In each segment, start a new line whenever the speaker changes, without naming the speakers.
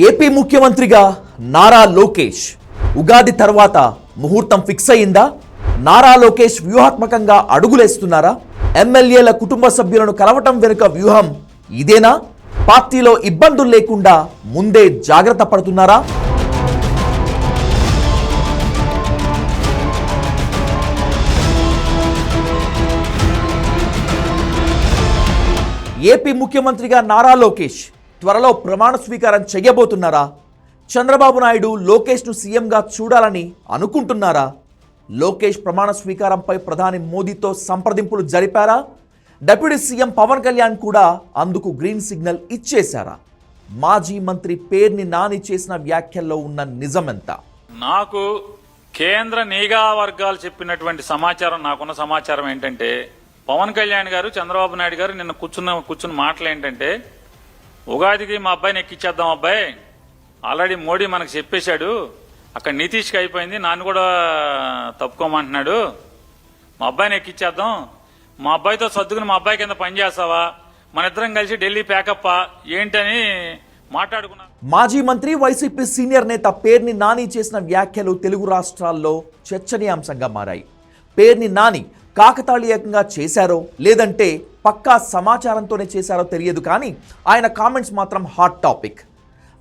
AP ముఖ్యమంత్రిగా నారా లోకేష్ ఉగాది తర్వాత ముహూర్తం ఫిక్స్ అయిందా? నారా లోకేష్ వ్యూహాత్మకంగా అడుగులేస్తున్నారా? ఎమ్మెల్యేల కుటుంబ సభ్యులను కలవటం వెనుక వ్యూహం ఇదేనా? పార్టీలో ఇబ్బందులు లేకుండా ముందే జాగ్రత్త పడుతున్నారా? ఏపీ ముఖ్యమంత్రిగా నారా లోకేష్ త్వరలో ప్రమాణ స్వీకారం చేయబోతున్నారా? చంద్రబాబు నాయుడు లోకేష్ను సీఎంగా చూడాలని అనుకుంటున్నారా? లోకేష్ ప్రమాణ స్వీకారంపై ప్రధాని మోదీతో సంప్రదింపులు జరిపారా? డిప్యూటీ సీఎం పవన్ కళ్యాణ్ కూడా అందుకు గ్రీన్ సిగ్నల్ ఇచ్చేశారా? మాజీ మంత్రి పేర్ని నాని చేసిన వ్యాఖ్యల్లో ఉన్న నిజమెంత?
నాకు కేంద్ర నిఘా వర్గాలు చెప్పినటువంటి సమాచారం, నాకున్న సమాచారం ఏంటంటే పవన్ కళ్యాణ్ గారు, చంద్రబాబు నాయుడు గారు నిన్న కూర్చున్న మాటలు ఏంటంటే, ఉగాదికి మా అబ్బాయిని ఎక్కిచ్చేద్దాం, అబ్బాయి ఆల్రెడీ మోడీ మనకు చెప్పేశాడు, అక్కడ నితీష్కి అయిపోయింది, నన్ను కూడా తప్పుకోమంటున్నాడు, మా అబ్బాయిని ఎక్కిచ్చేద్దాం, మా అబ్బాయితో సర్దుకుని మా అబ్బాయి కింద పనిచేస్తావా, మన ఇద్దరం కలిసి ఢిల్లీ ప్యాకప్పా ఏంటని మాట్లాడుకున్నాం.
మాజీ మంత్రి వైసీపీ సీనియర్ నేత పేర్ని నాని చేసిన వ్యాఖ్యలు తెలుగు రాష్ట్రాల్లో చర్చనీయాంశంగా మారాయి. పేర్ని నాని కాకతాళీయంగా చేశారో లేదంటే పక్కా సమాచారంతోనే చేశారో తెలియదు, కానీ ఆయన కామెంట్స్ మాత్రం హాట్ టాపిక్.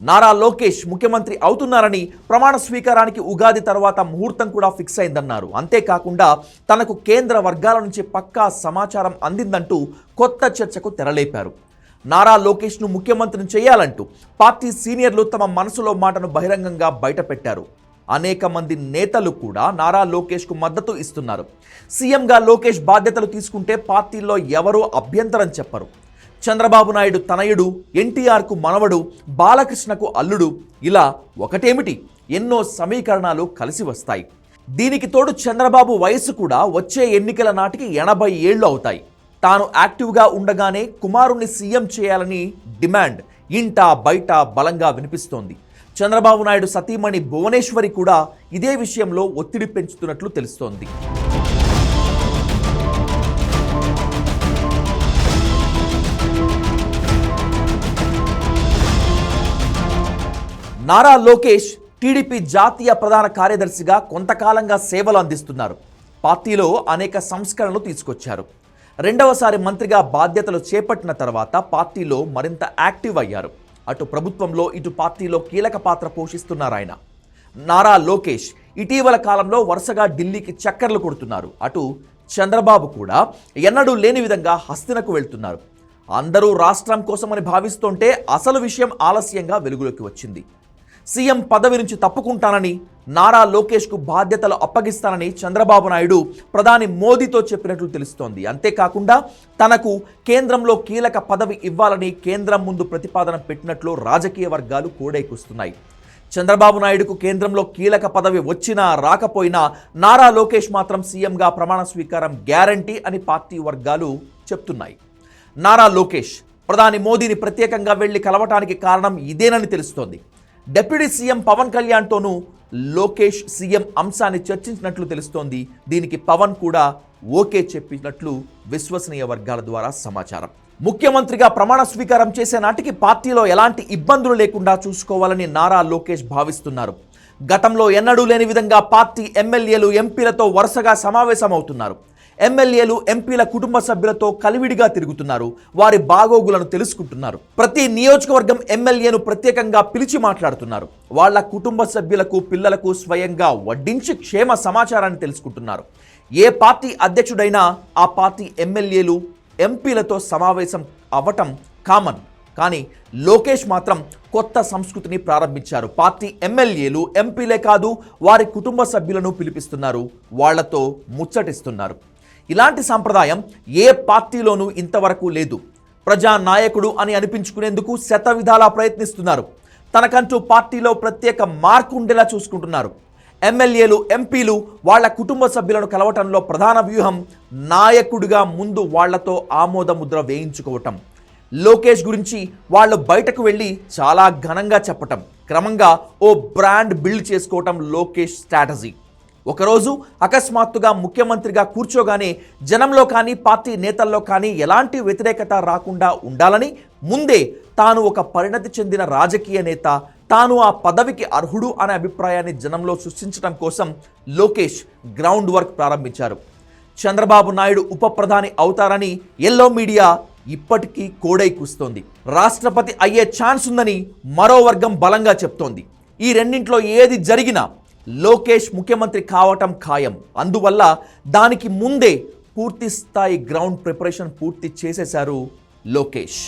నారా లోకేష్ ముఖ్యమంత్రి అవుతున్నారని, ప్రమాణ స్వీకారానికి ఉగాది తర్వాత ముహూర్తం కూడా ఫిక్స్ అయిందన్నారు. అంతేకాకుండా తనకు కేంద్ర వర్గాల నుంచి పక్కా సమాచారం అందిందంటూ కొత్త చర్చకు తెరలేపారు. నారా లోకేష్ను ముఖ్యమంత్రిని చేయాలంటూ పార్టీ సీనియర్లు తమ మనసులో మాటను బహిరంగంగా బయటపెట్టారు. అనేక మంది నేతలు కూడా నారా లోకేష్కు మద్దతు ఇస్తున్నారు. సీఎంగా లోకేష్ బాధ్యతలు తీసుకుంటే పార్టీలో ఎవరూ అభ్యంతరం చెప్పరు. చంద్రబాబు నాయుడు తనయుడు, ఎన్టీఆర్కు మనవడు, బాలకృష్ణకు అల్లుడు, ఇలా ఒకటేమిటి ఎన్నో సమీకరణాలు కలిసి వస్తాయి. దీనికి తోడు చంద్రబాబు వయసు కూడా వచ్చే ఎన్నికల నాటికి 80 ఏళ్లు అవుతాయి. తాను యాక్టివ్గా ఉండగానే కుమారుణ్ణి సీఎం చేయాలని డిమాండ్ ఇంటా బయట బలంగా వినిపిస్తోంది. చంద్రబాబు నాయుడు సతీమణి భువనేశ్వరి కూడా ఇదే విషయంలో ఒత్తిడి పెంచుతున్నట్లు తెలుస్తోంది. నారా లోకేష్ టీడీపీ జాతీయ ప్రధాన కార్యదర్శిగా కొంతకాలంగా సేవలు అందిస్తున్నారు. పార్టీలో అనేక సంస్కరణలు తీసుకొచ్చారు. రెండవసారి మంత్రిగా బాధ్యతలు చేపట్టిన తర్వాత పార్టీలో మరింత యాక్టివ్ అయ్యారు. అటు ప్రభుత్వంలో ఇటు పార్టీలో కీలక పాత్ర పోషిస్తున్నారాయన. నారా లోకేష్ ఇటీవల కాలంలో వరుసగా ఢిల్లీకి చక్కర్లు కొడుతున్నారు. అటు చంద్రబాబు కూడా ఎన్నడూ లేని విధంగా హస్తినకు వెళ్తున్నారు. అందరూ రాష్ట్రం కోసమని భావిస్తుంటే అసలు విషయం ఆలస్యంగా వెలుగులోకి వచ్చింది. సీఎం పదవి నుంచి తప్పుకుంటానని, నారా లోకేష్కు బాధ్యతలు అప్పగిస్తానని చంద్రబాబు నాయుడు ప్రధాని మోదీతో చెప్పినట్లు తెలుస్తోంది. అంతేకాకుండా తనకు కేంద్రంలో కీలక పదవి ఇవ్వాలని కేంద్రం ముందు ప్రతిపాదన పెట్టినట్లు రాజకీయ వర్గాలు కోడైకొస్తున్నాయి. చంద్రబాబు నాయుడుకు కేంద్రంలో కీలక పదవి వచ్చినా రాకపోయినా నారా లోకేష్ మాత్రం సీఎంగా ప్రమాణ స్వీకారం గ్యారంటీ అని పార్టీ వర్గాలు చెప్తున్నాయి. నారా లోకేష్ ప్రధాని మోదీని ప్రత్యేకంగా వెళ్లి కలవటానికి కారణం ఇదేనని తెలుస్తోంది. డిప్యూటీ సీఎం పవన్ కళ్యాణ్తోనూ లోకేష్ సీఎం అంశాన్ని చర్చించినట్లు తెలుస్తోంది. దీనికి పవన్ కూడా ఓకే చెప్పినట్లు విశ్వసనీయ వర్గాల ద్వారా సమాచారం. ముఖ్యమంత్రిగా ప్రమాణ స్వీకారం చేసే నాటికి పార్టీలో ఎలాంటి ఇబ్బందులు లేకుండా చూసుకోవాలని నారా లోకేష్ భావిస్తున్నారు. గతంలో ఎన్నడూ లేని విధంగా పార్టీ ఎమ్మెల్యేలు, ఎంపీలతో వరుసగా సమావేశమవుతున్నారు. ఎమ్మెల్యేలు, ఎంపీల కుటుంబ సభ్యులతో కలివిడిగా తిరుగుతున్నారు. వారి బాగోగులను తెలుసుకుంటున్నారు. ప్రతి నియోజకవర్గం ఎమ్మెల్యేను ప్రత్యేకంగా పిలిచి మాట్లాడుతున్నారు. వాళ్ళ కుటుంబ సభ్యులకు, పిల్లలకు స్వయంగా వడ్డించి క్షేమ సమాచారాన్ని తెలుసుకుంటున్నారు. ఏ పార్టీ అధ్యక్షుడైనా ఆ పార్టీ ఎమ్మెల్యేలు, ఎంపీలతో సమావేశం అవ్వటం కామన్. కానీ లోకేష్ మాత్రం కొత్త సంస్కృతిని ప్రారంభించారు. పార్టీ ఎమ్మెల్యేలు, ఎంపీలే కాదు, వారి కుటుంబ సభ్యులను పిలిపిస్తున్నారు, వాళ్లతో ముచ్చటిస్తున్నారు. ఇలాంటి సంప్రదాయం ఏ పార్టీలోనూ ఇంతవరకు లేదు. ప్రజానాయకుడు అని అనిపించుకునేందుకు శతవిధాలా ప్రయత్నిస్తున్నారు. తనకంటూ పార్టీలో ప్రత్యేక మార్కు ఉండేలా చూసుకుంటున్నారు. ఎమ్మెల్యేలు, ఎంపీలు వాళ్ళ కుటుంబ సభ్యులను కలవటంలో ప్రధాన వ్యూహం నాయకుడిగా ముందు వాళ్లతో ఆమోద ముద్ర వేయించుకోవటం. లోకేష్ గురించి వాళ్ళు బయటకు వెళ్ళి చాలా ఘనంగా చెప్పటం, క్రమంగా ఓ బ్రాండ్ బిల్డ్ చేసుకోవటం లోకేష్ స్ట్రాటజీ. ఒకరోజు అకస్మాత్తుగా ముఖ్యమంత్రిగా కూర్చోగానే జనంలో కానీ పార్టీ నేతల్లో కానీ ఎలాంటి వ్యతిరేకత రాకుండా ఉండాలని ముందే తాను ఒక పరిణతి చెందిన రాజకీయ నేత, తాను ఆ పదవికి అర్హుడు అనే అభిప్రాయాన్ని జనంలో సృష్టించడం కోసం లోకేష్ గ్రౌండ్ వర్క్ ప్రారంభించారు. చంద్రబాబు నాయుడు ఉప ప్రధాని అవుతారని ఎల్లో మీడియా ఇప్పటికీ కోడై కూస్తోంది. రాష్ట్రపతి అయ్యే ఛాన్స్ ఉందని మరో వర్గం బలంగా చెప్తోంది. ఈ రెండింట్లో ఏది జరిగినా లోకేష్ ముఖ్యమంత్రి కావటం ఖాయం. అందువల్ల దానికి ముందే పూర్తి స్థాయి గ్రౌండ్ ప్రిపరేషన్ పూర్తి చేసేశారు లోకేష్.